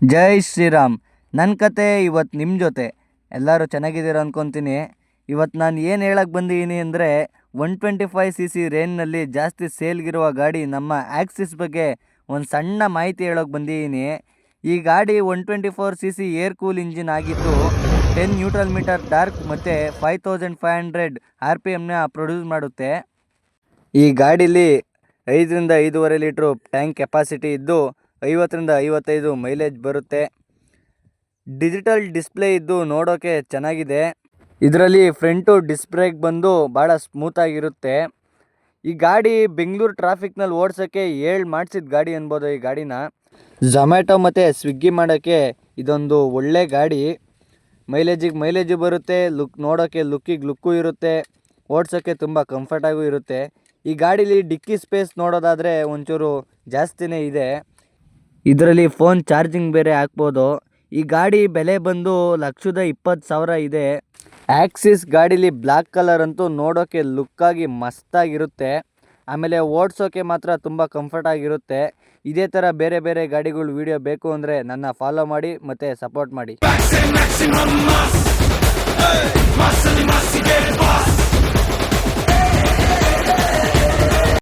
ಜೈ ಶ್ರೀರಾಮ್. ನನ್ನ ಕತೆ ಇವತ್ತು ನಿಮ್ಮ ಜೊತೆ. ಎಲ್ಲರೂ ಚೆನ್ನಾಗಿದ್ದೀರ ಅಂದ್ಕೊತೀನಿ. ಇವತ್ತು ನಾನು ಏನು ಹೇಳಕ್ಕೆ ಬಂದಿದ್ದೀನಿ ಅಂದರೆ 125cc ರೇಂಜ್ನಲ್ಲಿ ಜಾಸ್ತಿ ಸೇಲ್ಗಿರುವ ಗಾಡಿ ನಮ್ಮ ಆ್ಯಕ್ಸಿಸ್ ಬಗ್ಗೆ ಒಂದು ಸಣ್ಣ ಮಾಹಿತಿ ಹೇಳೋಕ್ಕೆ ಬಂದಿದ್ದೀನಿ. ಈ ಗಾಡಿ 124cc ಏರ್ ಕೂಲ್ ಇಂಜಿನ್ ಆಗಿದ್ದು 10 ನ್ಯೂಟ್ರಲ್ ಮೀಟರ್ ಡಾರ್ಕ್ ಮತ್ತು 5500 RPMನ ಪ್ರೊಡ್ಯೂಸ್ ಮಾಡುತ್ತೆ. ಈ ಗಾಡೀಲಿ 5ರಿಂದ 5.5 ಲೀಟ್ರು ಟ್ಯಾಂಕ್ ಕೆಪಾಸಿಟಿ ಇದ್ದು 50ರಿಂದ 55 ಮೈಲೇಜ್ ಬರುತ್ತೆ. ಡಿಜಿಟಲ್ ಡಿಸ್ಪ್ಲೇ ಇದ್ದು ನೋಡೋಕ್ಕೆ ಚೆನ್ನಾಗಿದೆ. ಇದರಲ್ಲಿ ಫ್ರಂಟು ಡಿಸ್ಕ್ ಬ್ರೇಕ್ ಬಂದು ಭಾಳ ಸ್ಮೂತಾಗಿರುತ್ತೆ. ಈ ಗಾಡಿ ಬೆಂಗಳೂರು ಟ್ರಾಫಿಕ್ನಲ್ಲಿ ಓಡಿಸೋಕ್ಕೆ ಮಾಡಿಸಿದ ಗಾಡಿ ಅನ್ಬೋದು. ಈ ಗಾಡಿನ ಝೊಮ್ಯಾಟೊ ಮತ್ತು ಸ್ವಿಗ್ಗಿ ಮಾಡೋಕ್ಕೆ ಇದೊಂದು ಒಳ್ಳೆ ಗಾಡಿ. ಮೈಲೇಜು ಬರುತ್ತೆ, ನೋಡೋಕ್ಕೆ ಲುಕ್ಕು ಇರುತ್ತೆ, ಓಡಿಸೋಕ್ಕೆ ತುಂಬ ಕಂಫರ್ಟಾಗೂ ಇರುತ್ತೆ. ಈ ಗಾಡೀಲಿ ಡಿಕ್ಕಿ ಸ್ಪೇಸ್ ನೋಡೋದಾದರೆ ಒಂಚೂರು ಜಾಸ್ತಿನೇ ಇದೆ. ಇದರಲ್ಲಿ ಫೋನ್ ಚಾರ್ಜಿಂಗ್ ಬೇರೆ ಹಾಕ್ಬೋದು. ಈ ಗಾಡಿ ಬೆಲೆ ಬಂದು 1,20,000 ಇದೆ. ಆ್ಯಕ್ಸಿಸ್ ಗಾಡೀಲಿ ಬ್ಲ್ಯಾಕ್ ಕಲರ್ ಅಂತೂ ನೋಡೋಕ್ಕೆ ಲುಕ್ಕಾಗಿ ಮಸ್ತಾಗಿರುತ್ತೆ. ಆಮೇಲೆ ಓಡಿಸೋಕ್ಕೆ ಮಾತ್ರ ತುಂಬ ಕಂಫರ್ಟಾಗಿರುತ್ತೆ. ಇದೇ ಥರ ಬೇರೆ ಬೇರೆ ಗಾಡಿಗಳು ವಿಡಿಯೋ ಬೇಕು ಅಂದರೆ ನನ್ನ ಫಾಲೋ ಮಾಡಿ ಮತ್ತು ಸಪೋರ್ಟ್ ಮಾಡಿ.